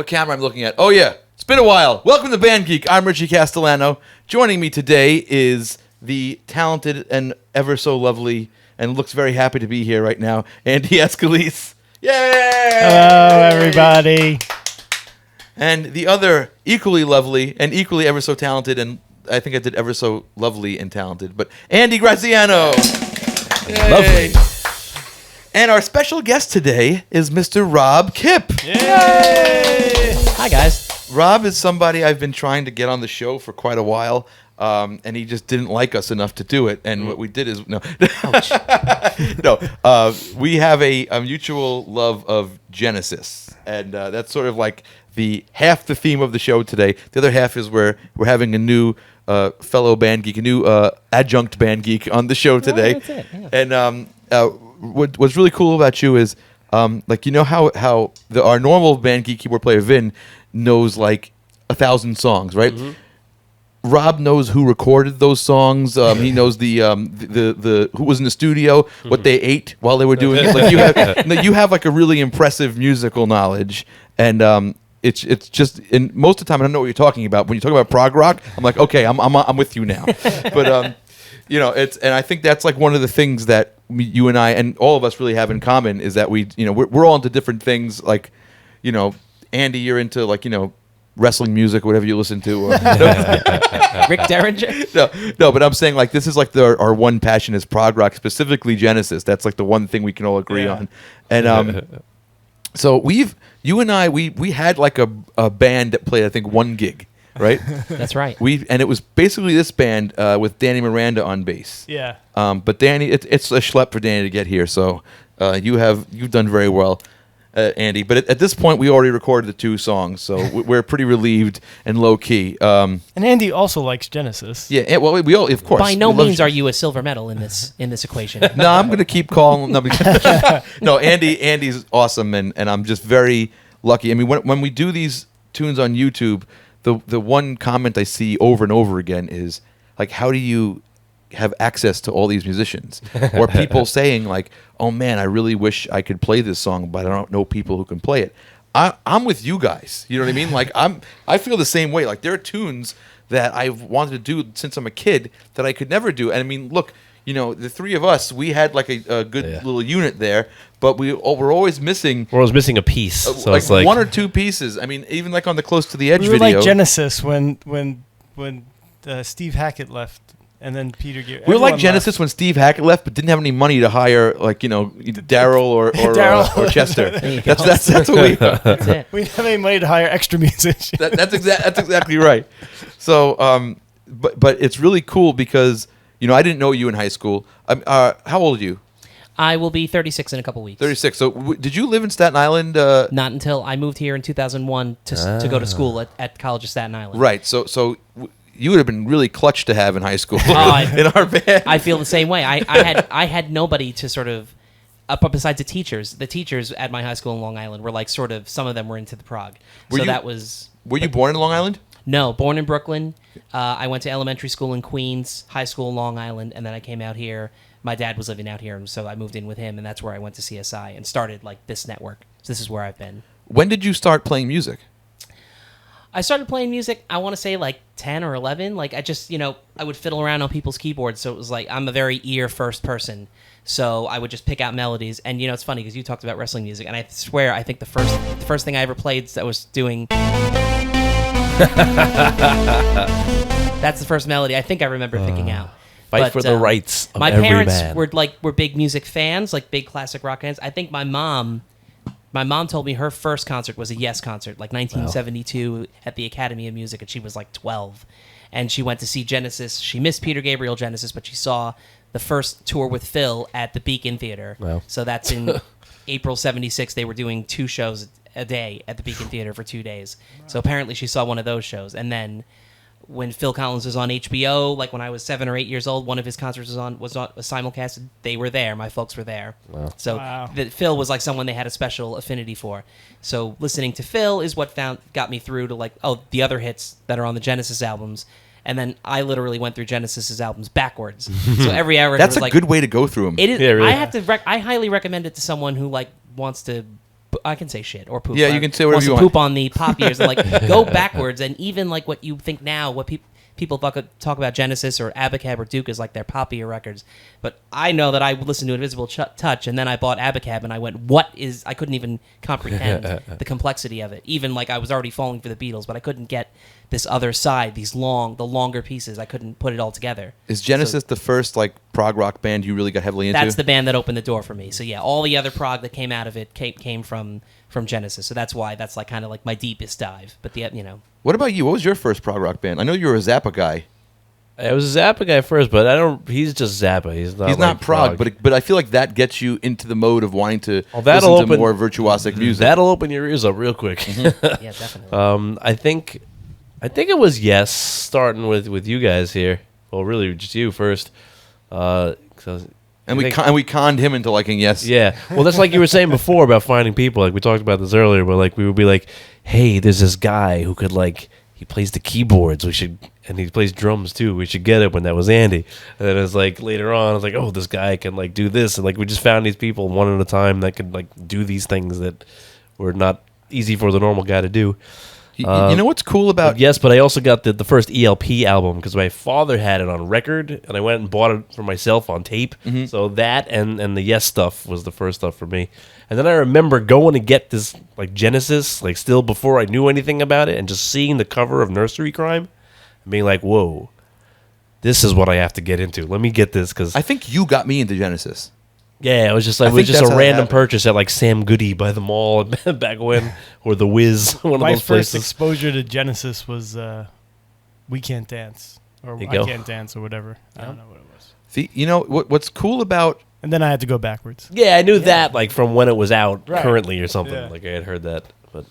What camera I'm looking at? Oh, yeah. It's been a while. Welcome to Band Geek. I'm Richie Castellano. Joining me today is the talented and ever so lovely and looks very happy to be here right now, Andy Ascolese. Yay! Hello, everybody. And the other equally lovely and equally ever so talented, and I think I did ever so lovely and talented, but Andy Graziano. Yay. Lovely. And our special guest today is Mr. Rob Kipp. Yay! Hi, guys. Rob is somebody I've been trying to get on the show for quite a while, and he just didn't like us enough to do it. And what we did is we have a mutual love of Genesis, and that's sort of like the half the theme of the show today. The other half is we're having a new fellow band geek, a new adjunct band geek on the show today. That's it, yeah. And what's really cool about you is, like, you know how our normal band geek keyboard player Vin knows like 1,000 songs, right? Mm-hmm. Rob knows who recorded those songs. He knows the who was in the studio, what they ate while they were doing it. Like you have like a really impressive musical knowledge, and it's just, and most of the time I don't know what you're talking about. When you talk about prog rock, I'm like, okay, I'm with you now. But you know, and I think that's like one of the things that you and I and all of us really have in common is that we're all into different things. Like, you know, Andy, you're into like, you know, wrestling music, whatever you listen to. Rick Derringer? No, but I'm saying like this is like our one passion is prog rock, specifically Genesis. That's like the one thing we can all agree on. And so you and I had like a band that played I think one gig, right? That's right. And it was basically this band with Danny Miranda on bass. Yeah. But Danny, it's a schlep for Danny to get here, so you've done very well. Andy, but at this point we already recorded the 2 songs, so we're pretty relieved and low key. And Andy also likes Genesis. Yeah, well, we all, of course. By no means are you a silver medal in this equation. No, I'm going to keep calling. No, Andy's awesome, and I'm just very lucky. I mean, when we do these tunes on YouTube, the one comment I see over and over again is like, how do you have access to all these musicians? Or people saying like, oh man, I really wish I could play this song, but I don't know people who can play it. I'm with you guys. You know what I mean? Like I feel the same way. Like there are tunes that I've wanted to do since I'm a kid that I could never do. And I mean, look, you know, the 3 of us, we had like a good little unit there, but we're always missing. We're always missing a piece. So like it's like 1 or 2 pieces. I mean, even like on the Close to the Edge We were video. like Genesis when Steve Hackett left, and then Peter Gear. We were like Genesis when Steve Hackett left, but didn't have any money to hire, like, you know, either Daryl or Chester. That's what we. That's it. We didn't have any money to hire extra musicians. That's exactly right. So, but it's really cool because, you know, I didn't know you in high school. How old are you? I will be 36 in a couple weeks. 36. So, did you live in Staten Island? Not until I moved here in 2001 to go to school at College of Staten Island. Right. So you would have been really clutch to have in high school in our band. I feel the same way. I had nobody to sort of besides the teachers. The teachers at my high school in Long Island were like sort of, some of them were into the prog. Were you born in Long Island? No, born in Brooklyn. I went to elementary school in Queens, high school in Long Island, and then I came out here. My dad was living out here, and so I moved in with him, and that's where I went to CSI and started like this network. So this is where I've been. When did you start playing music? I started playing music, I want to say like 10 or 11. Like I just, you know, I would fiddle around on people's keyboards. So it was like, I'm a very ear first person. So I would just pick out melodies. And, you know, it's funny because you talked about wrestling music. And I swear, I think the first thing I ever played that was doing. That's the first melody I think I remember picking out. Fight for the rights of my every parents man. were big music fans, like big classic rock fans. I think my mom told me her first concert was a Yes concert, like 1972 at the Academy of Music, and she was like 12. And she went to see Genesis. She missed Peter Gabriel Genesis, but she saw the first tour with Phil at the Beacon Theater. Wow. So that's in April 76. They were doing 2 shows a day at the Beacon Theater for 2 days. So apparently she saw one of those shows. And then when Phil Collins was on HBO, like when I was 7 or 8 years old, one of his concerts was simulcasted. They were there. My folks were there. Wow. So Phil was like someone they had a special affinity for. So listening to Phil is what got me through to like, the other hits that are on the Genesis albums. And then I literally went through Genesis's albums backwards. So every hour That's was a good way to go through them. It is. Yeah, really. I highly recommend it to someone who like wants to I can say shit or poop. Yeah, you can say whatever wants you to want. poop on the pop years and like go backwards, and even like what you think now, what people talk about Genesis or Abacab or Duke as like their poppier records. But I know that I listened to Invisible Touch, and then I bought Abacab, and I went, what is... I couldn't even comprehend the complexity of it. Even like I was already falling for the Beatles, but I couldn't get this other side, the longer pieces. I couldn't put it all together. Is Genesis the first like prog rock band you really got heavily into? That's the band that opened the door for me. So yeah, all the other prog that came out of it came from Genesis. So that's why that's like kind of like my deepest dive. But What about you? What was your first prog rock band? I know you were a Zappa guy. I was a Zappa guy first, but I don't. He's just Zappa. He's not. He's not prog, but I feel like that gets you into the mode of wanting to listen to more virtuosic music. That'll open your ears up real quick. yeah, definitely. I think it was Yes, starting with you guys here. Well, really, just you first. And we conned him into liking Yes. Yeah. Well, that's like you were saying before about finding people. Like we talked about this earlier, but like we would be like, "Hey, there's this guy who could like he plays the keyboards. And he plays drums too. We should get it." When that was Andy. And then it was like later on, I was like, "Oh, this guy can like do this." And like we just found these people one at a time that could like do these things that were not easy for the normal guy to do. You know what's cool about... Yes, but I also got the first ELP album because my father had it on record, and I went and bought it for myself on tape. Mm-hmm. So that and the Yes stuff was the first stuff for me. And then I remember going to get this like Genesis, like still before I knew anything about it, and just seeing the cover of Nursery Crime and being like, whoa, this is what I have to get into. Let me get this because... I think you got me into Genesis. Yeah, it was just like a random purchase at like Sam Goody by the mall back when, or the Wiz, one of My those first places. exposure to Genesis was We Can't Dance, or There you I go. Can't Dance, or whatever. I don't know what it was. See, you know what's cool about... And then I had to go backwards. Yeah, I knew that like from when it was out currently or something. Yeah. Like I had heard that, but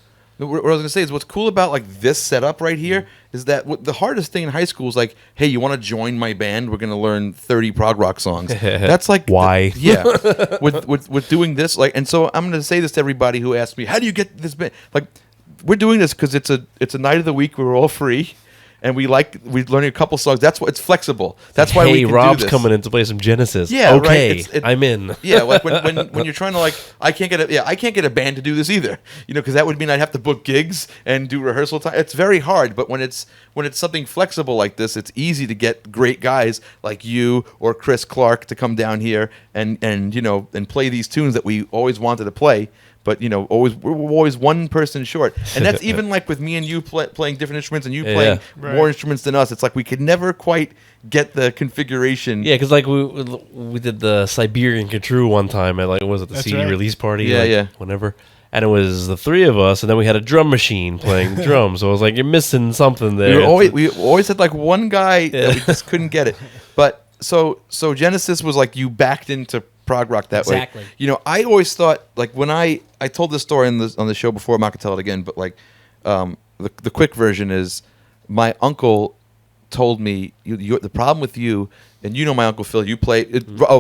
What I was going to say is what's cool about like this setup right here is that the hardest thing in high school is like, hey, you want to join my band? We're going to learn 30 prog rock songs. That's like... Why? Yeah. with doing this, like, and so I'm going to say this to everybody who asks me, how do you get this band? Like, we're doing this because it's a night of the week where we're all free. And we're learning a couple songs. That's why it's flexible. That's why we can Rob's do this. coming in to play some Genesis. Yeah, okay, right. I'm in. Yeah, like when you're trying to like, I can't get a band to do this either. You know, because that would mean I'd have to book gigs and do rehearsal time. It's very hard. But when it's something flexible like this, it's easy to get great guys like you or Chris Clark to come down here and play these tunes that we always wanted to play. But we're always one person short, and that's even like with me and you playing different instruments, and you playing more instruments than us. It's like we could never quite get the configuration. Yeah, because like we did the Siberian Control one time at like was it the That's CD right. release party? Yeah, like, yeah. Whenever, and it was the three of us, and then we had a drum machine playing drums. So I was like, you're missing something there. We always had like one guy that we just couldn't get it. But so Genesis was like you backed into prog rock that way. Exactly. I always thought like when I told this story on the show before. I'm not gonna tell it again, but like the quick version is my uncle told me the problem with you, and my Uncle Phil. You play.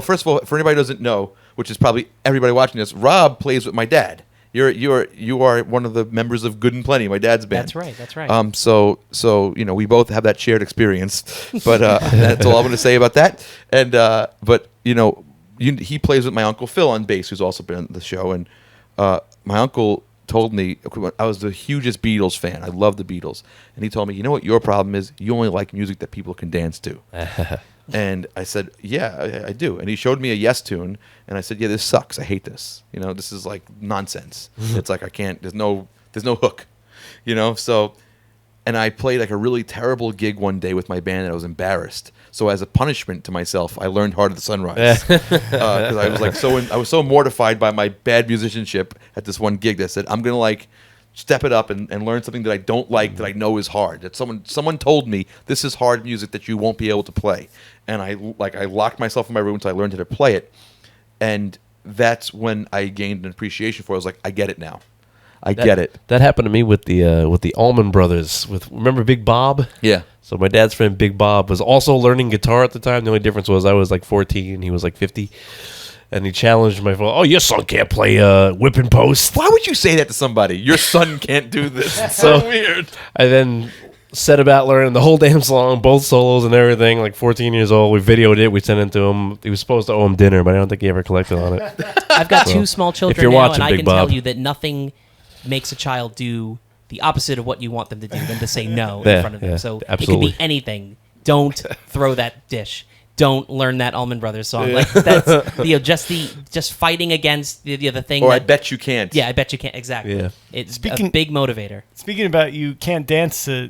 First of all, for anybody who doesn't know, which is probably everybody watching this, Rob plays with my dad. You are one of the members of Good and Plenty, my dad's band. That's right. So we both have that shared experience, but that's all I'm going to say about that. And but he plays with my Uncle Phil on bass, who's also been on the show. And my uncle told me I was the hugest Beatles fan. I love the Beatles, and he told me, you know what your problem is? You only like music that people can dance to. And I said, yeah, I do. And he showed me a Yes tune, and I said, yeah, this sucks. I hate this. This is like nonsense. It's like I can't. There's no hook. So, and I played like a really terrible gig one day with my band, and I was embarrassed. So as a punishment to myself, I learned Heart of the Sunrise because I was like I was so mortified by my bad musicianship at this one gig that I said I'm gonna like step it up and learn something that I don't like that I know is hard. That someone told me this is hard music that you won't be able to play, and I locked myself in my room until I learned how to play it, and that's when I gained an appreciation for it. I was like, I get it now. I get it. That happened to me with the Allman Brothers. Remember Big Bob? Yeah. So my dad's friend Big Bob was also learning guitar at the time. The only difference was I was like 14 and he was like 50. And he challenged my father, oh, your son can't play whipping post. Why would you say that to somebody? Your son can't do this. It's so weird. And then set about learning the whole damn song, both solos and everything. Like 14 years old, we videoed it. We sent it to him. He was supposed to owe him dinner, but I don't think he ever collected on it. I've got two small children you're now, watching, and I Big can Bob. tell you that nothing makes a child do the opposite of what you want them to do than to say no Yeah, in front of them. yeah, So absolutely. it could be anything. Don't throw that dish. Don't learn that Allman Brothers song. Like that's just fighting against the thing. Or that, I bet you can't. Yeah, I bet you can't. Exactly. Yeah. It's a Speaking- big motivator. Speaking about you can't dance to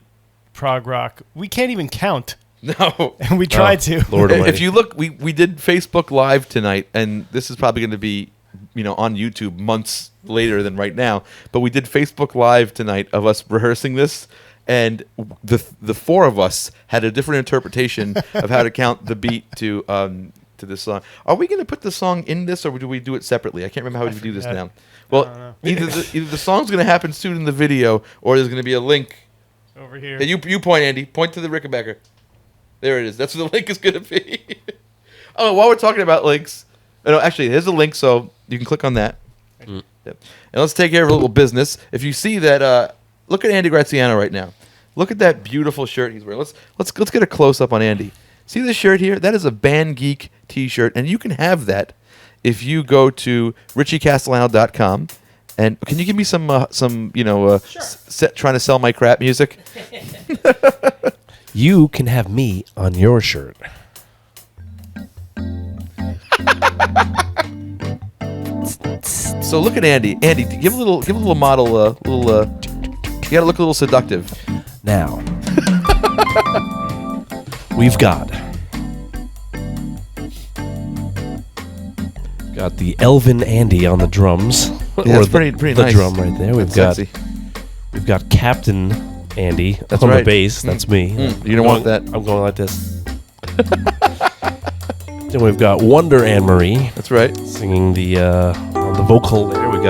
prog rock, we can't even count. No. And we tried to. Lord Almighty. If you look, we did Facebook Live tonight, and this is probably going to be, on YouTube months later than right now. But we did Facebook Live tonight of us rehearsing this, and the four of us had a different interpretation of how to count the beat to this song. Are we going to put the song in this, or do we do it separately? I can't remember how we do this forgot. now. Well, don't know. either the song's going to happen soon in the video, or there's going to be a link. Over here. Yeah, you point, Andy. Point to the Rickenbacker. There it is. That's where the link is going to be. Oh, while we're talking about links, no, actually, here's a link, so you can click on that. Yep. And let's take care of a little business. If you see that, look at Andy Graziano right now. Look at that beautiful shirt he's wearing. Let's get a close up on Andy. See this shirt here? That is a Band Geek T-shirt, and you can have that if you go to richiecastellano.com. And can you give me some trying to sell my crap music? You can have me on your shirt. So look at Andy. Andy, give a little model. You gotta look a little seductive. Now, we've got the Elvin Andy on the drums. Yeah, that's pretty the nice. drum right there. Sexy. We've got Captain Andy That's on right. the bass. That's me. You don't want that. I'm going like this. Then we've got Wonder Anne Marie That's right. singing the on the vocal there. We've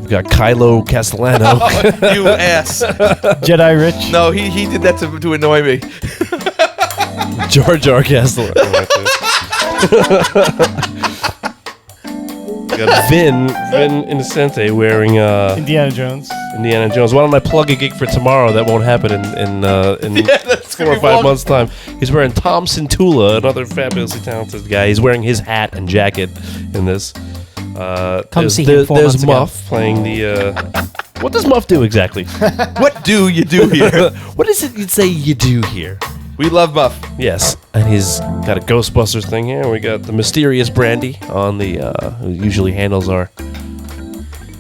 got Kylo Castellano. You ass. Jedi Rich. No, he did that to annoy me. Jar Jar Castellano. We got Vin Innocente wearing Indiana Jones. Indiana Jones. Why don't I plug a gig for tomorrow that won't happen in that's 4 gonna or be 5 long. months' time? He's wearing Tom Cintula, another fabulously talented guy. He's wearing his hat and jacket in this. Come see him 4 months There's ago. Muff playing the... what does Muff do exactly? What do you do here? What is it you'd say you do here? We love Buff. Yes, and he's got a Ghostbusters thing here. We got the mysterious Brandy on the who usually handles our.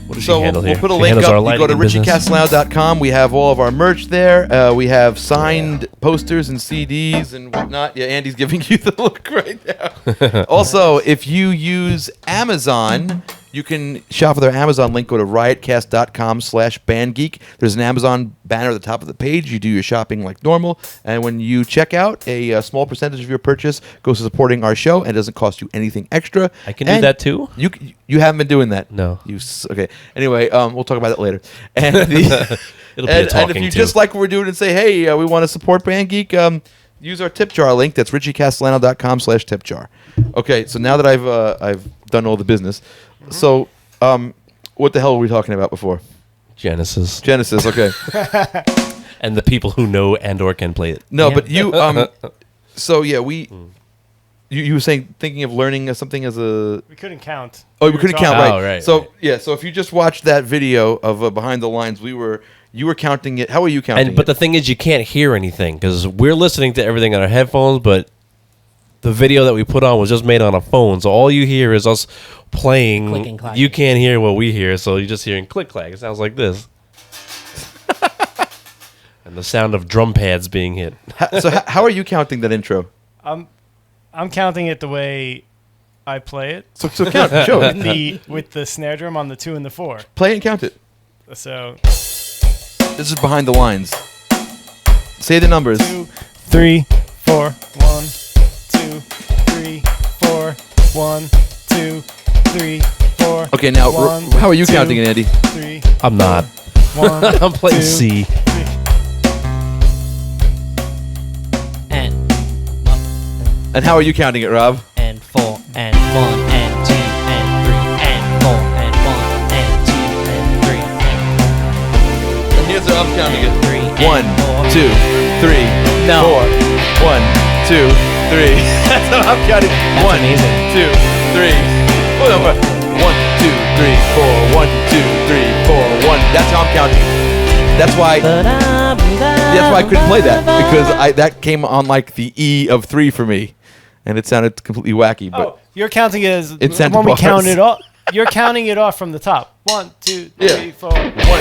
What does So she handle we'll here? put a She link handles our up. You go to lighting business. richiecastellano.com. We have all of our merch there. We have signed posters and CDs and whatnot. Yeah, Andy's giving you the look right now. Also, if you use Amazon, you can shop with our Amazon link. Go to riotcast.com/bandgeek. There's an Amazon banner at the top of the page. You do your shopping like normal. And when you check out, a small percentage of your purchase goes to supporting our show and doesn't cost you anything extra. I can do And that too? You haven't been doing that. No. Okay. Anyway, we'll talk about that later. And the, It'll be a and if talking you to. just like what we're doing and say, hey, we want to support Band Geek, use our tip jar link. That's richiecastellano.com/tip jar. Okay. So now that I've done all the business, so what the hell were we talking about before? Genesis Genesis. Okay. and the people who know and or can play it. No, Yeah. but you. So yeah, You were saying thinking of learning something as a. We couldn't count. Oh, we couldn't count, right? Oh, right, So right. yeah, so if you just watched that video of Behind the Lines, you were counting it. How were you counting? But it? the thing is, you can't hear anything because we're listening to everything on our headphones, but the video that we put on was just made on a phone, so all you hear is us playing. Clicking, clacking. You can't hear what we hear, so you're just hearing click clack. It sounds like this, and the sound of drum pads being hit. How are you counting that intro? I'm counting it the way I play it. So count, show it. with the snare drum on the 2 and the 4. Play and count it. So This is Behind the Lines. Say the numbers. 2, 3, 4, 1, 2, 3, 4, 1, 2, 3, 4. Okay, now One, how are you two, counting it, Andy? 3, I'm not. 1. I'm playing 2, C. And And how are you counting it, Rob? and 4 and 1 and 2 and 3 and 4 and 1 and 2 and 3 And here's how I'm counting it. and 3 1, 2, 3, No. 4. 1, 2, 3. That's how I'm counting. That's 1, amazing. 2, 3. Hold on. 1, 2, 3, 4. 1, 2, 3, 4. 1. That's how I'm counting. That's why I couldn't play that because that came on like the E of 3 for me, and it sounded completely wacky. But Oh, you're counting it as It sounded when we bars. count it off. You're counting it off from the top. 1, 2, 3, Yeah. 4. 1, 2, 3, 4. 1, 2.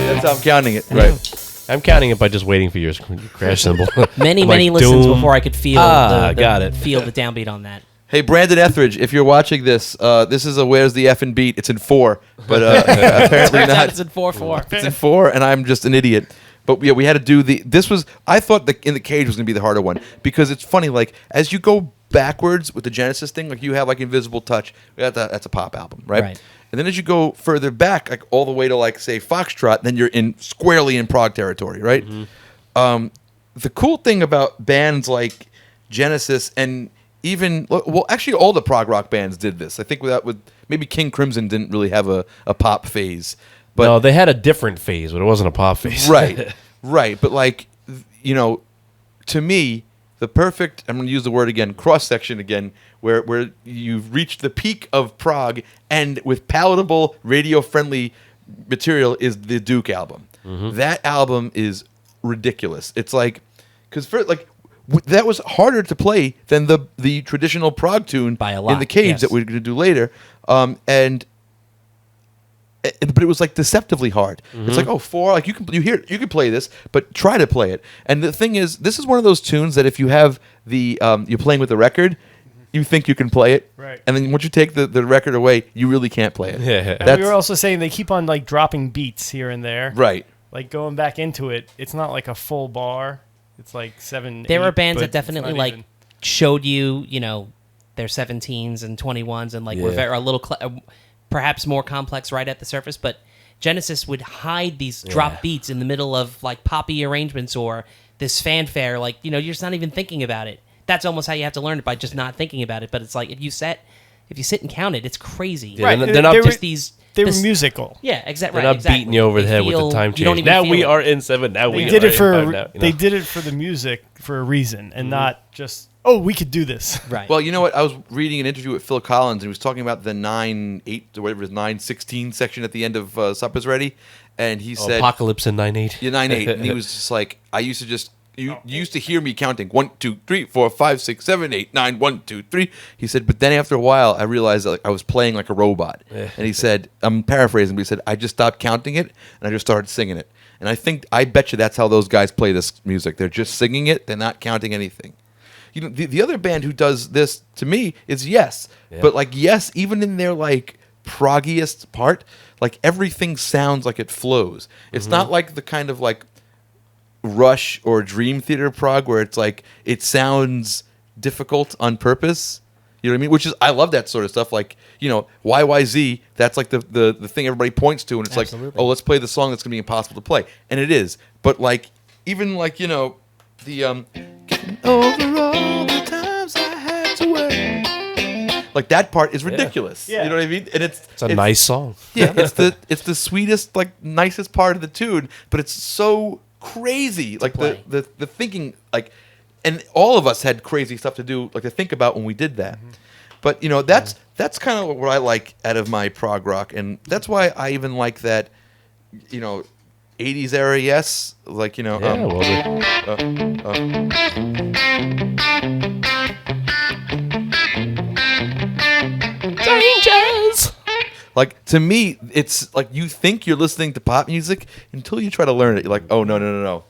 That's how I'm counting it. Right. I'm counting it by just waiting for your crash symbol. Many I'm many like, listens doom. before I could feel got it. feel the downbeat on that. Hey, Brandon Etheridge, if you're watching this, this is a Where's the Effing Beat? It's in 4, but apparently Turns out not. it's in 4/4. It's in 4, and I'm just an idiot. But yeah, we had to do I thought In the Cage was going to be the harder one because it's funny, like, as you go backwards with the Genesis thing, like, you have, like, Invisible Touch. That's a pop album, right? Right. And then as you go further back, like, all the way to, like, say, Foxtrot, then you're squarely in prog territory, right? Mm-hmm. The cool thing about bands like Genesis and even actually all the prog rock bands did this. I think with maybe King Crimson didn't really have a pop phase, but No, they had a different phase, but it wasn't a pop phase. right, right. But like, to me, the perfect, I'm going to use the word again, cross section again, where you've reached the peak of prog and with palatable radio friendly material is the Duke album. Mm-hmm. That album is ridiculous. It's like because that was harder to play than the traditional prog tune By a lot, in the Cage yes. that we're going to do later. But it was like deceptively hard. It's like 4, like you can play this, but try to play it. And the thing is, this is one of those tunes that if you have you're playing with the record, you think you can play it, Right. And then once you take the record away, you really can't play it. Yeah. And we were also saying they keep on like dropping beats here and there. Right. Like going back into it, it's not like a full bar. It's like 7. There 8, were bands but that it's definitely not like even. showed you, their 17s and 21s and like were Yeah. very, a little perhaps more complex right at the surface, but Genesis would hide these drop beats in the middle of like poppy arrangements or this fanfare, like you're just not even thinking about it. That's almost how you have to learn it, by just not thinking about it. But it's like if you sit and count it, it's crazy. Yeah, Right. they're not They were- Just these. They were this- musical. Yeah, exactly. They're not beating you over the head with the time You don't change. even Now feel we it. are in 7. Now we They did are it for in 5 now, they did it for the music for a reason, and not just we could do this. Right. Well, you know what? I was reading an interview with Phil Collins, and he was talking about the 9/8 or whatever it is, 9/16 section at the end of Supper's Ready, and he said Apocalypse in 9/8. Yeah, 9/8, and he was just like, I used to just. You used to hear me counting 1, 2, 3, 4, 5, 6, 7, 8, 9, 1, 2, 3. He said, but then after a while, I realized that I was playing like a robot. And he said, I'm paraphrasing, but he said, I just stopped counting it and I just started singing it. And I bet you that's how those guys play this music. They're just singing it. They're not counting anything. The other band who does this to me is Yes. Yeah. But like Yes, even in their like proggiest part, like everything sounds like it flows. It's not like the kind of like Rush or Dream Theater prog where it's like it sounds difficult on purpose. You know what I mean? Which is, I love that sort of stuff. Like, YYZ, that's like the thing everybody points to, and it's Absolutely. like, oh, let's play the song that's gonna be impossible to play, and it is. But like, even like the getting over all the times I had to wait. Like that part is ridiculous. Yeah. You know what I mean? And it's It's a nice song. yeah, it's the sweetest, like nicest part of the tune, but it's so crazy. Like play. the thinking, like, and all of us had crazy stuff to do, like to think about when we did that. But that's kind of what I like out of my prog rock, and that's why I even like that, 80s era. Yes, like Yeah, well, Changes. Like, to me, it's like you think you're listening to pop music until you try to learn it. You're like, oh, no.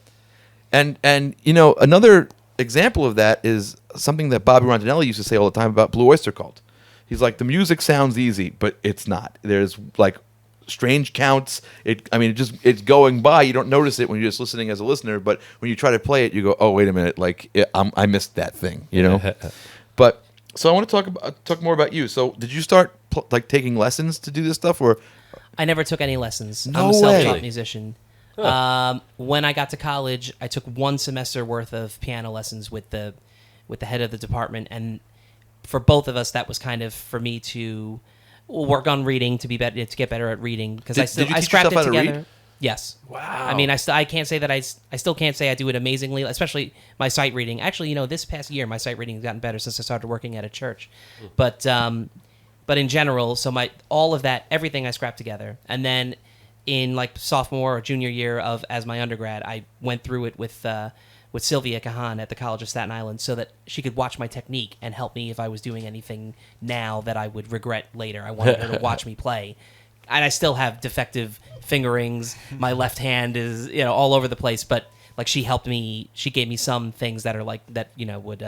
And another example of that is something that Bobby Rondinelli used to say all the time about Blue Oyster Cult. He's like, the music sounds easy, but it's not. There's like strange counts. It's going by. You don't notice it when you're just listening as a listener, but when you try to play it, you go, oh, wait a minute, like I missed that thing, But so I want to talk more about you. So did you start taking lessons to do this stuff, or? I never took any lessons. No I'm a self-taught way. musician. When I got to college, I took 1 semester worth of piano lessons with the head of the department, and for both of us, that was kind of for me to work on reading to get better at reading because Did you I teach scrapped yourself it how to together. Yes. Wow. I mean, I can't say that I still can't say I do it amazingly, especially my sight reading. Actually, this past year, my sight reading has gotten better since I started working at a church. But in general, so all of that, everything I scrapped together. And then in like sophomore or junior year as my undergrad, I went through it with Sylvia Kahan at the College of Staten Island so that she could watch my technique and help me if I was doing anything now that I would regret later. I wanted her to watch me play. And I still have defective fingerings. My left hand is, all over the place. But like she helped me. She gave me some things that are like that, would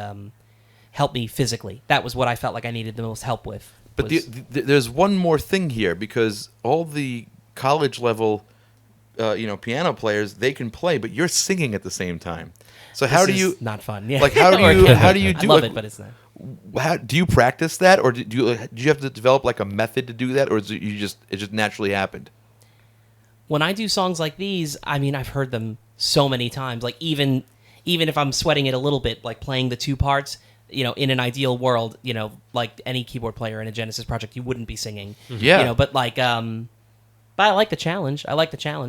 help me physically. That was what I felt like I needed the most help with. But there's one more thing here, because all the college level, piano players, they can play, but you're singing at the same time. So how do you? Not fun. Yeah. Like how do you? How do you do? I love it, but it's not. How do you practice that, or do you have to develop like a method to do that, or is it it just naturally happened? When I do songs like these, I mean, I've heard them so many times. Like even if I'm sweating it a little bit, like playing the two parts, in an ideal world, like any keyboard player in a Genesis project, you wouldn't be singing. Yeah. But like, but I like the challenge. I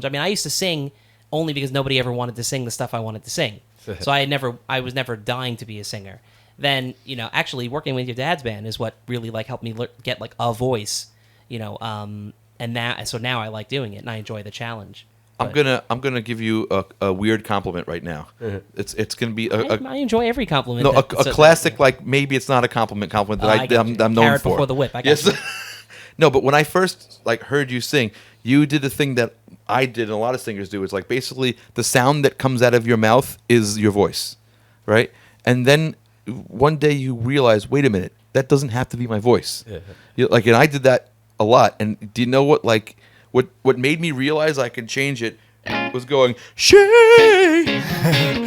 mean, I used to sing only because nobody ever wanted to sing the stuff I wanted to sing. So I was never dying to be a singer. Then, actually working with your dad's band is what really like helped me get like a voice, and now I like doing it and I enjoy the challenge. I'm gonna give you a weird compliment right now. It's gonna be I enjoy every compliment. a classic, like maybe it's not a compliment that I'm known Carrot for. before the whip. I got you. No, but when I first heard you sing, you did a thing that I did and a lot of singers do. It's like basically the sound that comes out of your mouth is your voice, right? And then one day you realize, wait a minute, that doesn't have to be my voice. Yeah. And I did that a lot. And do you know what what made me realize I could change it was going, she had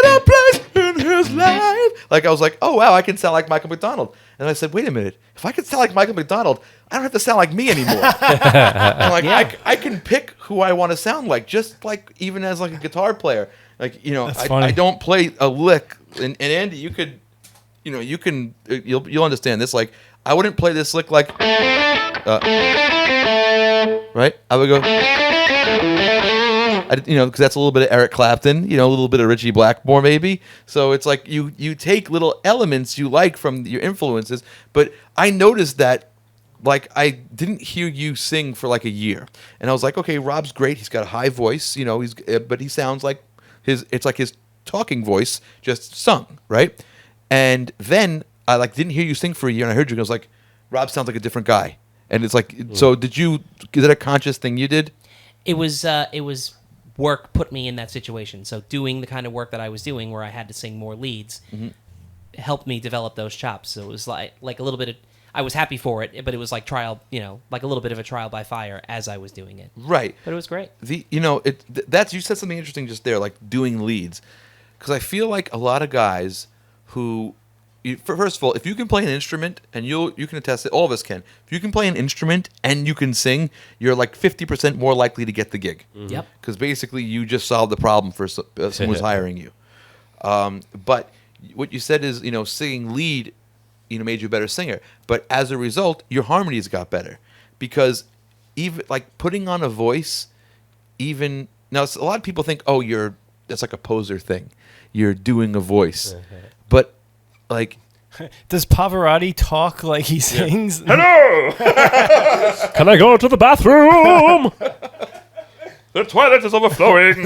a place in his life. Like I was like, oh wow, I can sound like Michael McDonald. And I said, wait a minute, if I can sound like Michael McDonald, I don't have to sound like me anymore. I'm like, I can pick who I want to sound like, just like even as like a guitar player. Like I don't play a lick. And Andy, you'll understand this. Like I wouldn't play this lick like, right? I would go, because that's a little bit of Eric Clapton, a little bit of Ritchie Blackmore maybe. So it's like you take little elements you like from your influences. But I noticed that, like, I didn't hear you sing for like a year, and I was like, okay, Rob's great. He's got a high voice, but he sounds like it's like his talking voice just sung, right? And then I didn't hear you sing for a year, and I heard you, and I was like, Rob sounds like a different guy. And it's like, so is that a conscious thing you did? It was work put me in that situation. So doing the kind of work that I was doing, where I had to sing more leads, helped me develop those chops. So it was like a little bit of, I was happy for it, but it was like trial, like a little bit of a trial by fire as I was doing it. Right. But it was great. You said something interesting just there, like doing leads, because I feel like a lot of guys who, first of all, if you can play an instrument, and you can attest it, all of us can. If you can play an instrument and you can sing, you're like 50% more likely to get the gig. Yep. Because basically you just solved the problem for someone who's hiring you. But what you said is, singing lead, made you a better singer. But as a result, your harmonies got better, because even like putting on a voice, even now, a lot of people think, oh, that's like a poser thing. You're doing a voice, but like, does Pavarotti talk like he sings? Hello! Can I go to the bathroom? The toilet is overflowing.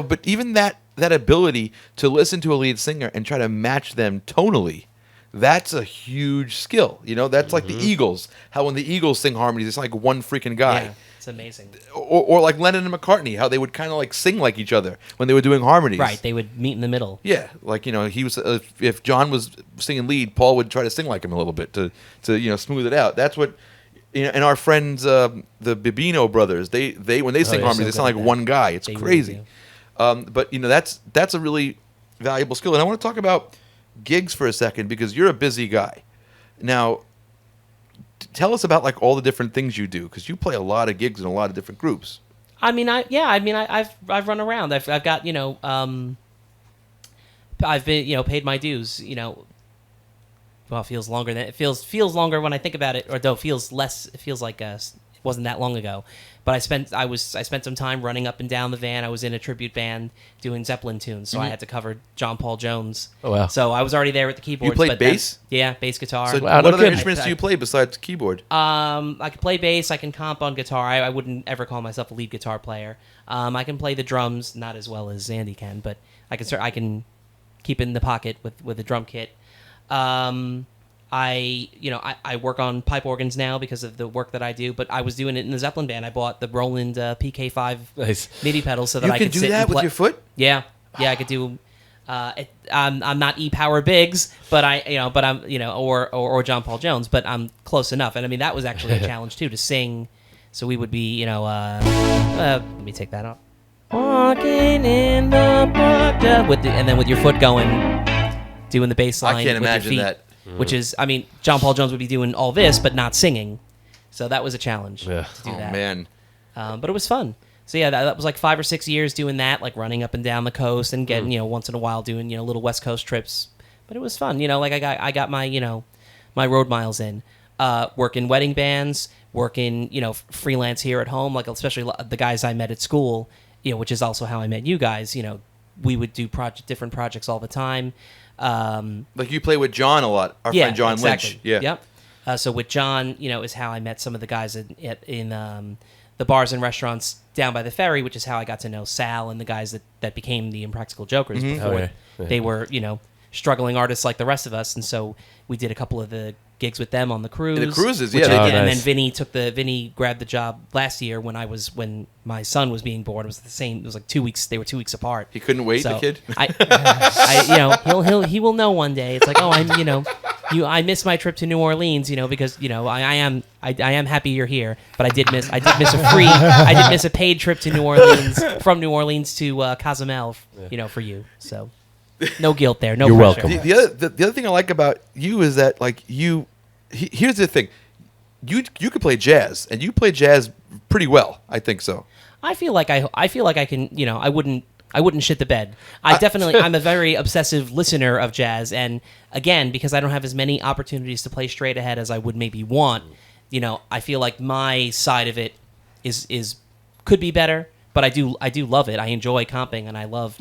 But even that ability to listen to a lead singer and try to match them tonally, that's a huge skill. That's like the Eagles. How when the Eagles sing harmonies, it's like one freaking guy. Yeah, it's amazing. Or like Lennon and McCartney, how they would kind of like sing like each other when they were doing harmonies. Right, they would meet in the middle. Yeah, like he was. If John was singing lead, Paul would try to sing like him a little bit to smooth it out. That's what. And our friends, the Bibino brothers, they when they sing harmonies, they sound like one guy. It's crazy. Really but that's a really valuable skill. And I want to talk about gigs for a second, because you're a busy guy. Now, tell us about like all the different things you do, because you play a lot of gigs in a lot of different groups. I've run around. I've got I've been paid my dues. well, it feels longer than it feels longer when I think about it, or though it feels less. It feels like it wasn't that long ago. But I spent some time running up and down the van. I was in a tribute band doing Zeppelin tunes, so I had to cover John Paul Jones. Oh, wow. So I was already there with the keyboards. You played but then- bass? Yeah, bass guitar. So Wow, what no other kidding. instruments do you play besides keyboard? I can play bass. I can comp on guitar. I wouldn't ever call myself a lead guitar player. I can play the drums, not as well as Andy can, but I can keep it in the pocket with a drum kit. I work on pipe organs now because of the work that I do, but I was doing it in the Zeppelin band. I bought the Roland PK5 Nice. MIDI pedal so that You I can could do sit that and with play. your foot? Yeah, I could do. I'm not E-Power Biggs, but I'm or John Paul Jones, but I'm close enough. And I mean that was actually a challenge too to sing. So we would be let me take that off. Walking in the park and then with your foot going, doing the bass line. I can't with your imagine feet, that. Which is, I mean, John Paul Jones would be doing all this but not singing. So that was a challenge Yeah. to do Oh that. man. But it was fun. So yeah, that was like 5 or 6 years doing that, like running up and down the coast and getting, once in a while doing, little West Coast trips. But it was fun. Like I got my, my road miles in. Working wedding bands, working, freelance here at home, like especially the guys I met at school, which is also how I met you guys. We would do different projects all the time. Like you play with John a lot, our friend John Lynch. Yeah. Yep. So with John, is how I met some of the guys in the bars and restaurants down by the ferry, which is how I got to know Sal and the guys that became the Impractical Jokers before Oh, yeah. they were, struggling artists like the rest of us. And so we did a couple of the gigs with them on the cruise. The cruises, which yeah. I Oh, did. And then nice. Vinny grabbed the job last year when my son was being born. It was the same. It was like 2 weeks. They were 2 weeks apart. He couldn't wait, the kid? He will know one day. It's like, oh, I miss my trip to New Orleans, because I am happy you're here, but I did miss a paid trip to New Orleans from New Orleans to Cozumel, for you. So no guilt there. No You're pressure. welcome. The other thing I like about you is that like here's the thing. You can play jazz, and you play jazz pretty well. I think so. I feel like I can, I wouldn't shit the bed. I'm a very obsessive listener of jazz, and again, because I don't have as many opportunities to play straight ahead as I would maybe want, I feel like my side of it could be better, but I do love it. I enjoy comping, and I love,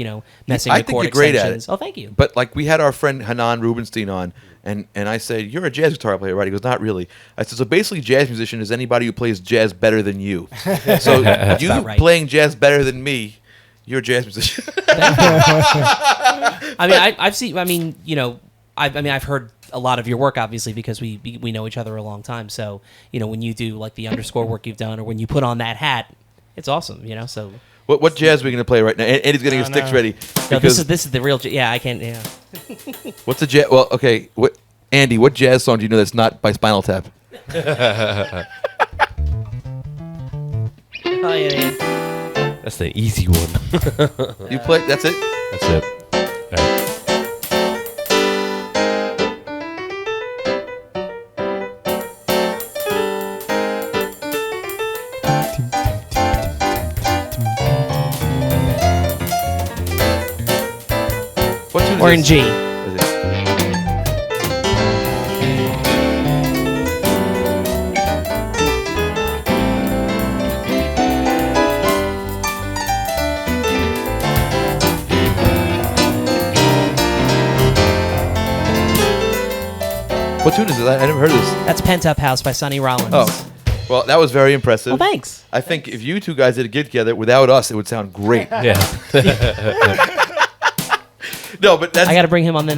messing I with think chord you're great at extensions. it. Oh, thank you. But like we had our friend Hanan Rubenstein on, and I said, "You're a jazz guitar player, right?" He goes, "Not really." I said, "So basically, jazz musician is anybody who plays jazz better than you." So you about right. playing jazz better than me, you're a jazz musician. I've heard a lot of your work, obviously, because we know each other a long time. So, when you do like the underscore work you've done, or when you put on that hat, it's awesome. So What jazz are we going to play right now? Andy's getting his sticks ready. no, this because is the real. Yeah, I can't. Yeah. what's the jazz? Well, okay. Andy, what jazz song do you know that's not by Spinal Tap? Oh, yeah. That's the easy one. You play? That's it. That's it. All right. What tune is Or in this? G. Is it? What tune is it? I never heard this. That's Pent Up House by Sonny Rollins. Oh, well, that was very impressive. Well, thanks. I think if you two guys did a gig together without us, it would sound great. Yeah. No, but that's I got to bring him on the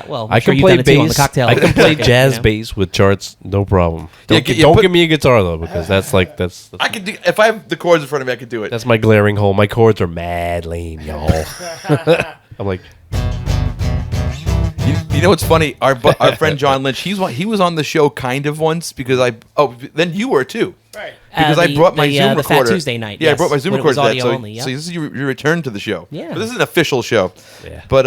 well. I'm I sure can you've play done it too on the bass. cocktail. I can play Okay, jazz bass with charts, no problem. Don't, Yeah, don't put- give me a guitar though, because that's I can do. If I have the chords in front of me, I can do it. that's my glaring hole. My chords are mad lame, y'all. I'm like, You know what's funny? Our friend John Lynch, he was on the show kind of once because then you were too. Right. Because I brought my Zoom the Fat recorder. Tuesday night. Yeah, yes, I brought my Zoom when it was recorder to that. audio So, only, yeah. so this is your return to the show. Yeah. But this is an official show. Yeah. But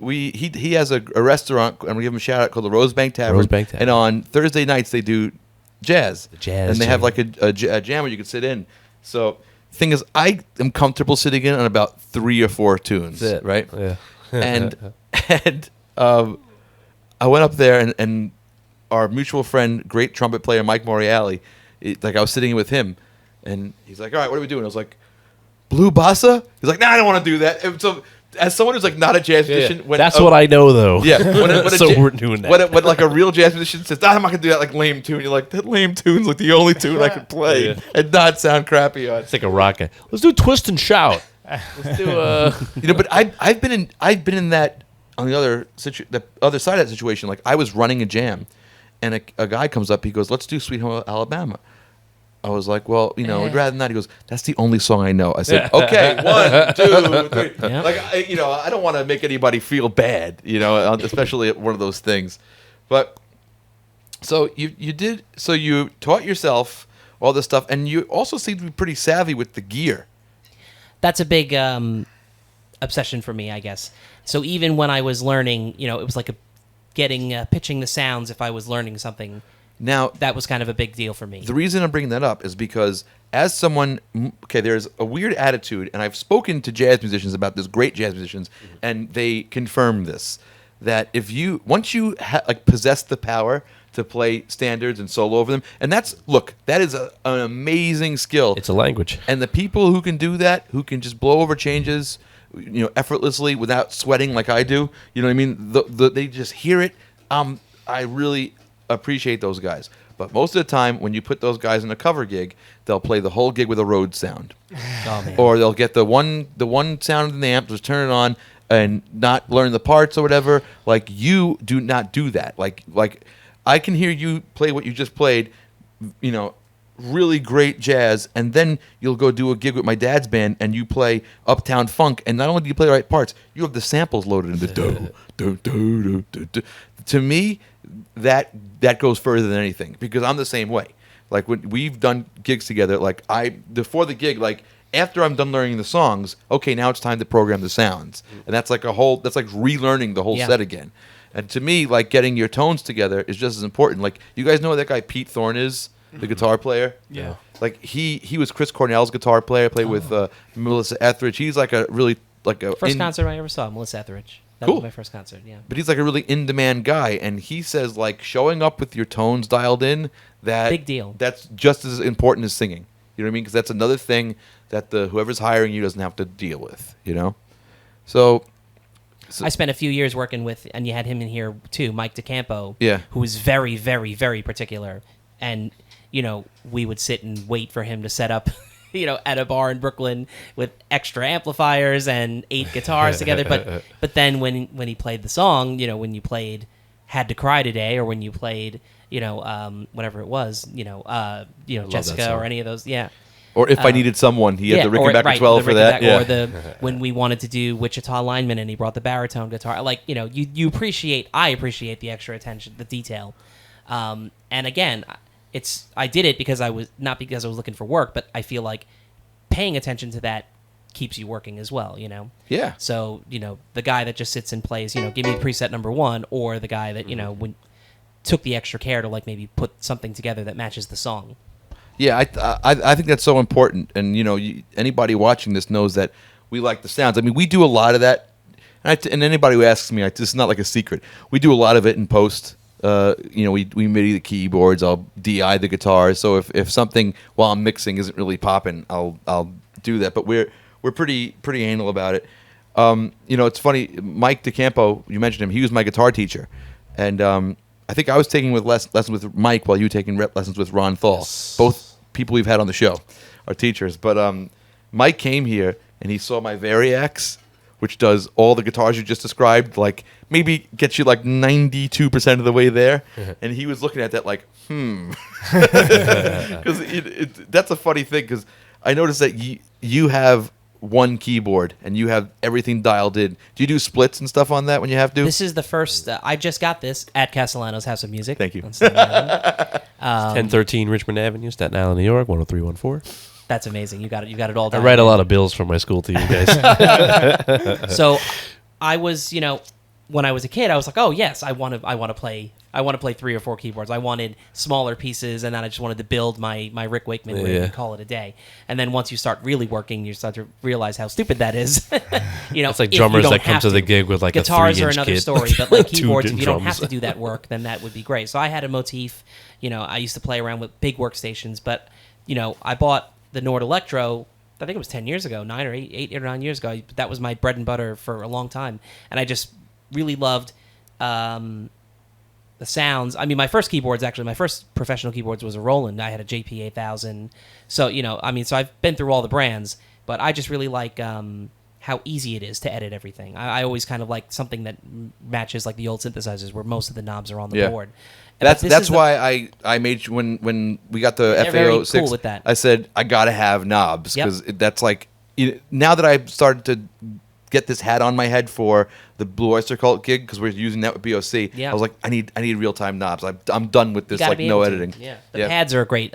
he has a restaurant. I'm gonna give him a shout out called the Rosebank Tavern. Rosebank Tavern. And on Thursday nights they do jazz. jazz And they have jam. like a jam where you can sit in. So thing is, I am comfortable sitting in on about 3 or 4 tunes. That's it. Right. Yeah. and I went up there and our mutual friend, great trumpet player Mike Moriali, I was sitting with him, and he's like, "All right, what are we doing?" I was like, "Blue Bossa." He's like, "Nah, I don't want to do that." And so, as someone who's like not a jazz musician, That's what I know, though. Yeah, So we're doing that. When like a real jazz musician says, "I'm not gonna do that like lame tune," you're like, "That lame tune's like the only tune I can play and not sound crappy on." It's like a rocket. Let's do twist and shout. Let's do But I've been in that on the other side of that situation. Like I was running a jam, and a guy comes up. He goes, "Let's do Sweet Home Alabama." I was like, "Well, rather than that." He goes, "That's the only song I know." I said, "Okay, 1, 2, 3." Yeah. Like I don't want to make anybody feel bad, especially at one of those things. But so you taught yourself all this stuff, and you also seem to be pretty savvy with the gear. That's a big obsession for me, I guess. So even when I was learning, it was like pitching the sounds. If I was learning something, Now, that was kind of a big deal for me. the reason I'm bringing that up is because as someone, there's a weird attitude, and I've spoken to jazz musicians about this, great jazz musicians, and they confirm this, that once you possess the power to play standards and solo over them, and that is an amazing skill. It's a language. And the people who can do that, who can just blow over changes, effortlessly without sweating like I do, you know what I mean? They just hear it. I really appreciate those guys. But most of the time, when you put those guys in a cover gig, they'll play the whole gig with a Rhodes sound, Oh, man. or they'll get the one sound in the amp, just turn it on, and not learn the parts or whatever. Like you do not do that. Like I can hear you play what you just played, really great jazz, and then you'll go do a gig with my dad's band and you play Uptown Funk, and not only do you play the right parts, you have the samples loaded in the do do do do do do. To me, that goes further than anything, because I'm the same way. Like when we've done gigs together, like before the gig, like after I'm done learning the songs, okay, now it's time to program the sounds, and that's like relearning the whole set again. And to me, like getting your tones together is just as important. Like you guys know who that guy Pete Thorne is, the guitar player. Yeah. Like he was Chris Cornell's guitar player. Played with Melissa Etheridge. He's like a really First concert I ever saw, Melissa Etheridge. That Cool. was my first concert, yeah. But he's like a really in-demand guy, and he says like showing up with your tones dialed in, that Big deal. That's just as important as singing. You know what I mean? Because that's another thing that whoever's hiring you doesn't have to deal with. So I spent a few years working with, and you had him in here too, Mike DeCampo, Yeah. who was very, very, very particular. And, we would sit and wait for him to set up, at a bar in Brooklyn with extra amplifiers and 8 guitars together. But then when he played the song, when you played Had to Cry Today, or when you played, whatever it was, that Jessica song. or any of those, yeah. or if I needed someone, he had the Rickenbacker 12 for that. Or when we wanted to do Wichita Lineman and he brought the baritone guitar. Like, I appreciate the extra attention, the detail. And again, I did it because not because I was looking for work, but I feel like paying attention to that keeps you working as well, Yeah. So, the guy that just sits and plays, give me preset number 1, or the guy that, when took the extra care to like maybe put something together that matches the song. Yeah, I think that's so important, and anybody watching this knows that we like the sounds. I mean, we do a lot of that, and anybody who asks me, this is not like a secret. We do a lot of it in post. We MIDI the keyboards. I'll DI the guitars. So if something while I'm mixing isn't really popping, I'll do that. But we're pretty anal about it. It's funny. Mike DeCampo, you mentioned him. He was my guitar teacher, and I think I was taking lessons with Mike while you were taking lessons with Ron Thal. Yes. Both people we've had on the show are teachers. But Mike came here and he saw my Variax, which does all the guitars you just described, like maybe gets you like 92% of the way there. And he was looking at that like, because that's a funny thing, because I noticed that you have one keyboard and you have everything dialed in. Do you do splits and stuff on that when you have to? This is the first. I just got this at Castellano's House of Music. Thank you. on Staten Island. 1013 Richmond Avenue, Staten Island, New York, 10314. That's amazing. You got it. You got it all I done. write a lot of bills for my school to you guys. So I was, when I was a kid, I was like, oh yes, I want to play 3 or 4 keyboards. I wanted smaller pieces, and then I just wanted to build my Rick Wakeman rig and call it a day. And then once you start really working, you start to realize how stupid that is. It's like drummers that come to the gig with like guitars a 3-inch are another kit. story, but like keyboards, if you don't drums. have to do that work, then that would be great. So I had a motif. I used to play around with big workstations, but I bought the Nord Electro. I think it was 10 years ago, 8 or 9 years ago. That was my bread and butter for a long time, and I just really loved the sounds. I mean, my first professional keyboards was a Roland. I had a JP 8000. So, so I've been through all the brands, but I just really like how easy it is to edit everything. I always kind of like something that matches like the old synthesizers where most of the knobs are on the board. That's why I made when we got the They're very FA06, cool with that. I said I gotta have knobs because that's like now that I've started to get this hat on my head for the Blue Oyster Cult gig because we're using that with BOC. Yeah. I was like, I need real time knobs. I'm done with this like no editing. Yeah, the pads are great.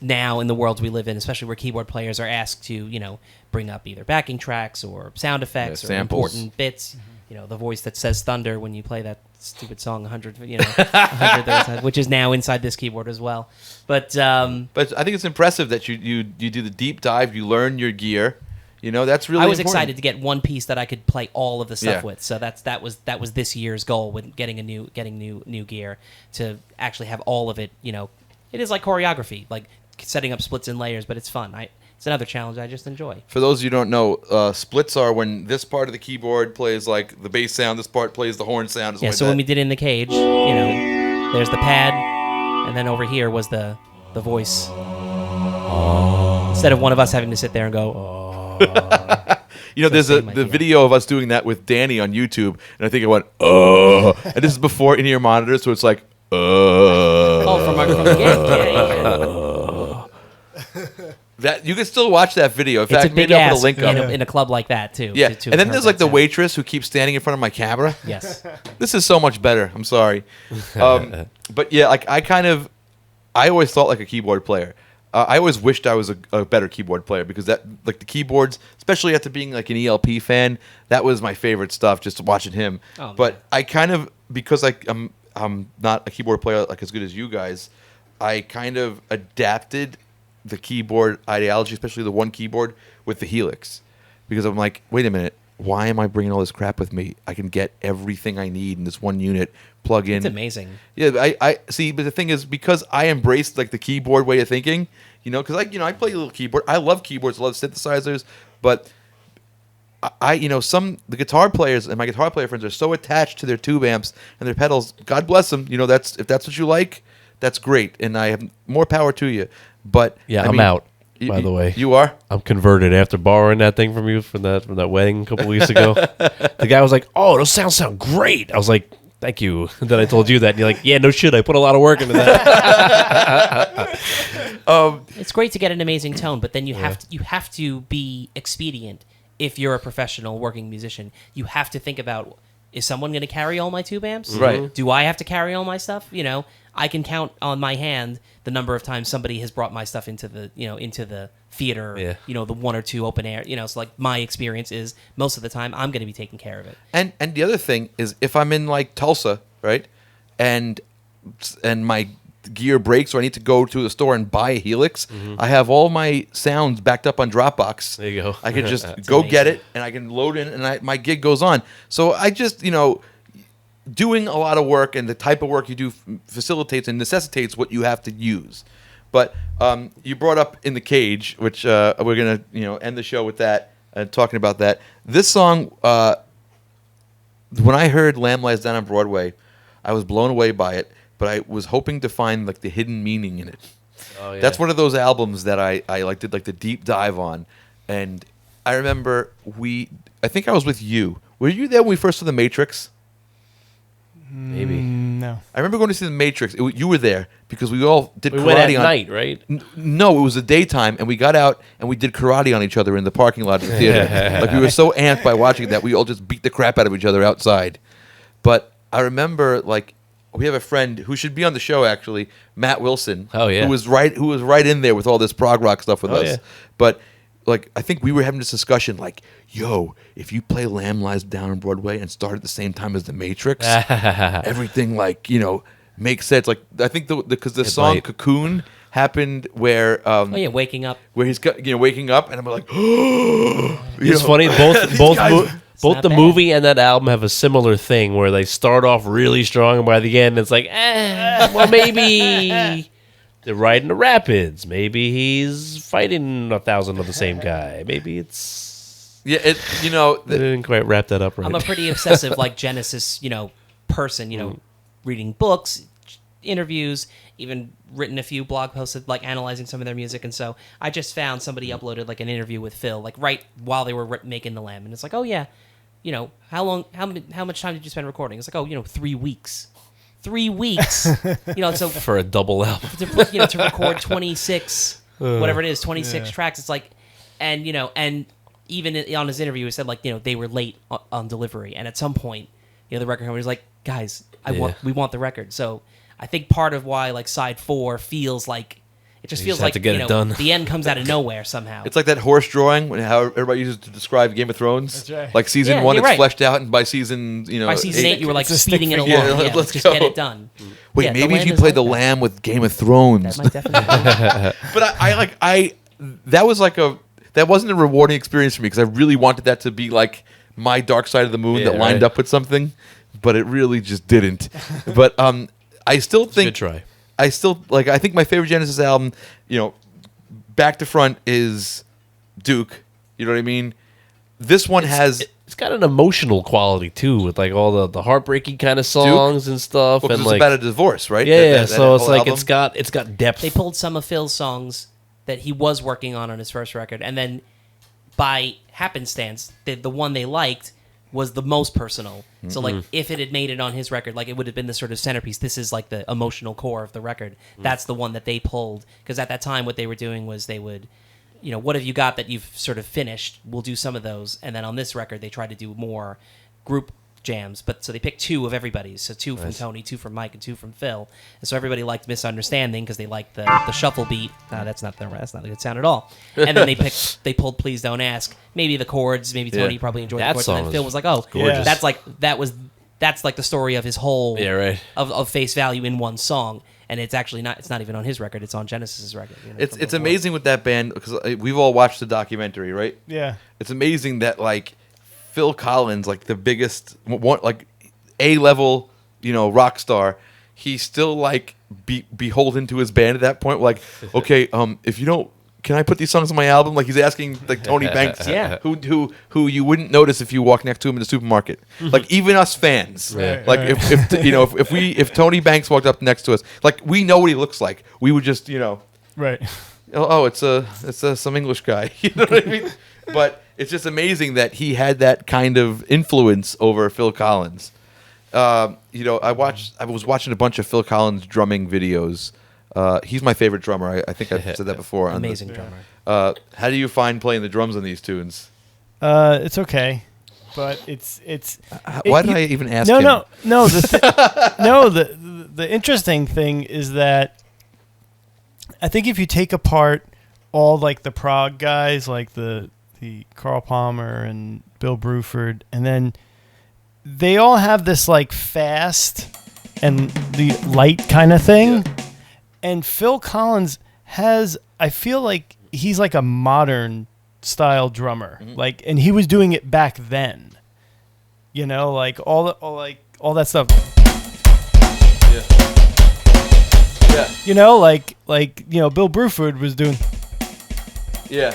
Now in the world we live in, especially where keyboard players are asked to bring up either backing tracks or sound effects or samples. important bits. The voice that says thunder when you play that stupid song 100 times, which is now inside this keyboard as well. But I think it's impressive that you do the deep dive. You learn your gear. That's really. I was important. excited to get one piece that I could play all of the stuff Yeah. with. So that was this year's goal with getting new gear to actually have all of it. It is like choreography, like setting up splits and layers, but it's fun. It's another challenge I just enjoy. For those of you who don't know, splits are when this part of the keyboard plays like the bass sound, this part plays the horn sound. Yeah, so when we did In the Cage, there's the pad, and then over here was the voice. Instead of one of us having to sit there and go, there's same the idea. video of us doing that with Danny on YouTube, and I think it went, oh. And this is before in-ear monitors, so it's like, oh, from the gig. Yeah. That you can still watch that video. In It's fact, a big maybe I'll put ask a link up. in a club like that, too. Yeah, to and then there's like the sound. waitress who keeps standing in front of my camera. Yes. This is so much better. I'm sorry, but yeah, like I always thought like a keyboard player. I always wished I was a better keyboard player because that like the keyboards, especially after being like an ELP fan, that was my favorite stuff. Just watching him. Oh, but man. I kind of because I'm not a keyboard player like as good as you guys. I kind of adapted the keyboard ideology, especially the one keyboard with the Helix, because I'm like, wait a minute, why am I bringing all this crap with me? I can get everything I need in this one unit, plug in. It's amazing. Yeah, I see, but the thing is, because I embraced like the keyboard way of thinking, because I play a little keyboard. I love keyboards, I love synthesizers, but the guitar players and my guitar player friends are so attached to their tube amps and their pedals. God bless them. If that's what you like, that's great, and I have more power to you. But Yeah, I I'm mean, out. By the way, you are. I'm converted after borrowing that thing from you from that wedding a couple weeks ago. The guy was like, "Oh, those sound great." I was like, "Thank you." And then I told you that, and you're like, "Yeah, no shit. I put a lot of work into that." It's great to get an amazing tone, but then you have to be expedient. If you're a professional working musician, you have to think about: is someone going to carry all my tube amps? Right. Do I have to carry all my stuff? I can count on my hand the number of times somebody has brought my stuff into the theater. Yeah. The one or two open air. So like my experience is most of the time I'm going to be taking care of it. And the other thing is, if I'm in like Tulsa, right, and my gear breaks, or I need to go to the store and buy a Helix, I have all my sounds backed up on Dropbox. There you go. I can just go get it, and I can load in, and my gig goes on. So I just, doing a lot of work and the type of work you do facilitates and necessitates what you have to use. But you brought up In the Cage, which we're going to end the show with that, talking about that. This song, when I heard Lamb Lies Down on Broadway, I was blown away by it, but I was hoping to find like the hidden meaning in it. Oh, yeah. That's one of those albums that I did like the deep dive on. And I remember I think I was with you. Were you there when we first saw The Matrix? Maybe. No. I remember going to see The Matrix. You were there because we all did We karate went at on night, right? No, it was the daytime, and we got out and we did karate on each other in the parking lot of the theater. Like we were so amped by watching that we all just beat the crap out of each other outside. But I remember like we have a friend who should be on the show actually, Matt Wilson. Oh, yeah. Who was right in there with all this prog rock stuff with us. Yeah. But like I think we were having this discussion like, yo, if you play Lamb Lies Down on Broadway and start at the same time as The Matrix, everything like, makes sense. Like I think because the song might. Cocoon happened where Waking Up. where he's got, waking up and I'm like, It's funny. These Both guys- both not the bad. movie and that album have a similar thing where they start off really strong, and by the end it's like, well, maybe they're riding the rapids. Maybe he's fighting 1,000 of the same guy. Maybe it's yeah, they didn't quite wrap that up right. I'm a pretty obsessive like Genesis, person, reading books, interviews, even written a few blog posts like analyzing some of their music. And so I just found somebody uploaded like an interview with Phil, like right while they were making the Lamb. And it's like, oh yeah, how much time did you spend recording? It's like, oh, 3 weeks. 3 weeks. So For a double album. to record 26 whatever it is, 26 tracks. It's like, and even on his interview he said like, they were late on delivery, and at some point the record company was like, guys, we want the record. So I think part of why like side 4 feels like it just You feels just have like to get it done. the end comes out of nowhere somehow. it's like that horse drawing when how everybody uses to describe Game of Thrones. That's right. Like season Yeah, 1 you're it's right. fleshed out, and by season by season 8 you were like It's a stick speeding it along. figure. Yeah, Let's just go. get it done. Wait, Yeah, The maybe if Lamb you is played like the that. Lamb with Game of Thrones. That might definitely But that was like that wasn't a rewarding experience for me because I really wanted that to be like my Dark Side of the Moon Yeah, that lined right. up with something, but it really just didn't. But I still think Good try. I think my favorite Genesis album, back to front is Duke. You know what I mean? This one has It's got an emotional quality too, with like all the heartbreaking kind of songs and stuff, well, 'cause and it's like about a divorce, right? yeah, That so it's whole like album? it's got depth. they pulled some of Phil's songs that he was working on his first record, and then by happenstance, the one they liked was the most personal. So like if it had made it on his record, like it would have been the sort of centerpiece. This is like the emotional core of the record. That's the one that they pulled, because at that time what they were doing was they would, what have you got that you've sort of finished? We'll do some of those, and then on this record they tried to do more group jams. But so they picked 2 of everybody's. So 2 from Tony, 2 from Mike, and 2 from Phil. And so everybody liked Misunderstanding because they liked the shuffle beat. That's not a good sound at all. And then they pulled Please Don't Ask. Maybe the chords. Maybe Tony Yeah. probably enjoyed That the chords. song And then was Phil was like, oh, gorgeous. that's like the story of his whole Yeah, right. of face value in one song. And it's actually not. It's not even on his record. It's on Genesis's record. It's from before. amazing with that band because we've all watched the documentary, right? Yeah. It's amazing that like Phil Collins, like the biggest one, like A-level, rock star, he's still like beholden to his band at that point. Like, okay, if you don't, can I put these songs on my album? Like he's asking like Tony Banks, Yeah. who you wouldn't notice if you walk next to him in the supermarket. Like even us fans, Right, like right. if Tony Banks walked up next to us, like we know what he looks like, we would just Right. it's some English guy. You know what I mean? But it's just amazing that he had that kind of influence over Phil Collins. I was watching a bunch of Phil Collins drumming videos. He's my favorite drummer. I think I've said that before. Amazing drummer. How do you find playing the drums on these tunes? It's okay, but it's. Why did I even ask No, him? no. The interesting thing is that I think if you take apart all like the Prog guys, like the Carl Palmer and Bill Bruford, and then they all have this like fast and the light kind of thing. Yeah. And Phil Collins has, I feel like he's like a modern style drummer. Like, and he was doing it back then. Like all that stuff. Yeah. Bill Bruford was doing, Yeah.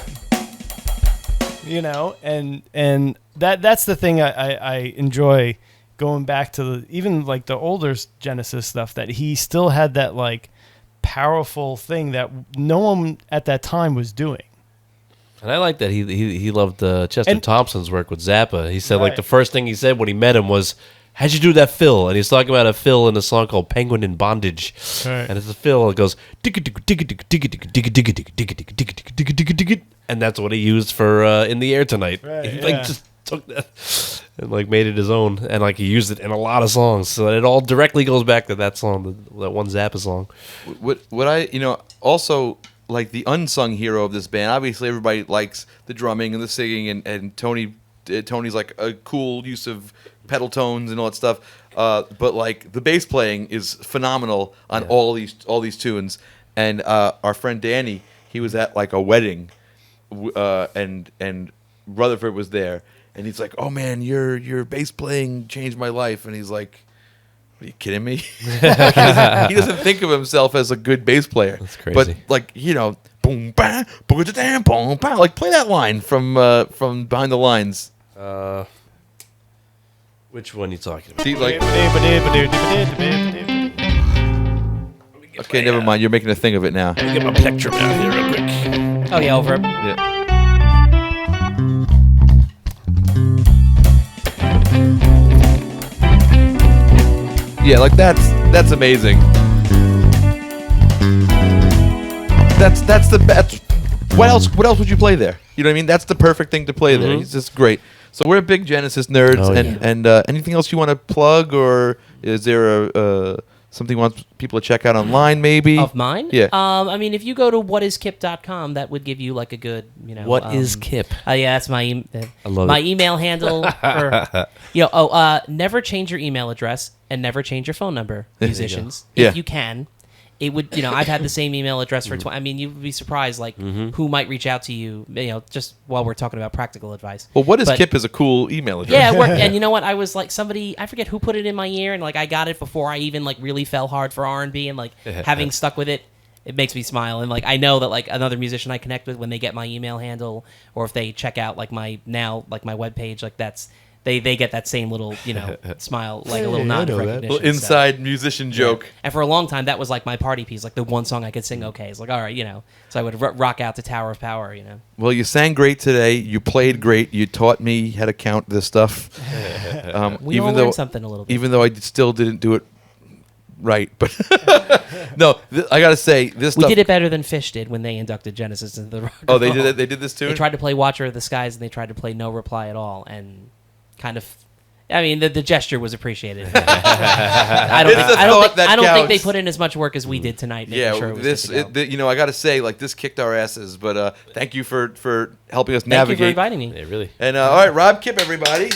and that's the thing I enjoy going back to even like the older Genesis stuff, that he still had that like powerful thing that no one at that time was doing. And I like that he loved Chester And- Thompson's work with Zappa. He said like Right. the first thing he said when he met him was, "How'd you do that fill?" And he's talking about a fill in a song called "Penguin in Bondage," Right. and it's a fill. It goes and that's what he used for "In the Air Tonight." Right, He yeah. just took that and like made it his own, and like he used it in a lot of songs. So it all directly goes back to that song, that one Zappa song. What I also like the unsung hero of this band. Obviously, everybody likes the drumming and the singing, and Tony's like a cool use of pedal tones and all that stuff. But like the bass playing is phenomenal on all these tunes. And our friend Danny, he was at like a wedding, and Rutherford was there, and he's like, "Oh man, your bass playing changed my life." And he's like, "Are you kidding me?" He doesn't think of himself as a good bass player. That's crazy. But like, you know, boom, bang, boom, da, boom, bang. Like play that line from Behind the Lines. Which one are you talking about? See, like, okay, never mind. You're making a thing of it now. Let me get my plectrum out here real quick. Oh yeah, over. Yeah. Yeah, like that's amazing. That's the best. What else would you play there? You know what I mean? That's the perfect thing to play there. It's just great. So we're big Genesis nerds, Oh, and anything else you want to plug, or is there something you want people to check out online, maybe? Of mine? Yeah. I mean, if you go to whatiskip.com, that would give you like a good, you know. What is Kipp? Yeah, that's my I love my it. email handle. Never change your email address and never change your phone number, musicians. Yeah. If you can. It would, I've had the same email address for 20. I mean, you would be surprised, like, who might reach out to you, just while we're talking about practical advice. Well, What is But- Kipp is a cool email address. Yeah, it worked. And you know what? I was like, I forget who put it in my ear, and like I got it before I even like really fell hard for R&B, and like having stuck with it, it makes me smile. And like I know that like another musician I connect with, when they get my email handle, or if they check out like my webpage, like they get that same little smile, like a little nod of recognition. Little inside musician joke. And for a long time, that was like my party piece, like the one song I could sing okay. It's like, all right, so I would rock out to Tower of Power, Well, you sang great today. You played great. You taught me how to count this stuff. We all learned something a little bit. Even though I still didn't do it right, but no, I gotta say this. We stuff, did it better than Fish did when they inducted Genesis into the Rock and Oh, they Roll. did it. They did this too. They tried to play Watcher of the Skies, and they tried to play No Reply at All, and kind of. I mean, the gesture was appreciated. I don't think they put in as much work as we did tonight. Yeah, sure it was good to go. I gotta say, like, this kicked our asses. But thank you for helping us Thank you navigate. for inviting me. Yeah, really. And all right, Rob Kipp, everybody.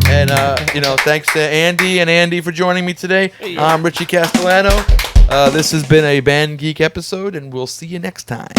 And thanks to Andy for joining me today. I'm Richie Castellano. This has been a Band Geek episode, and we'll see you next time.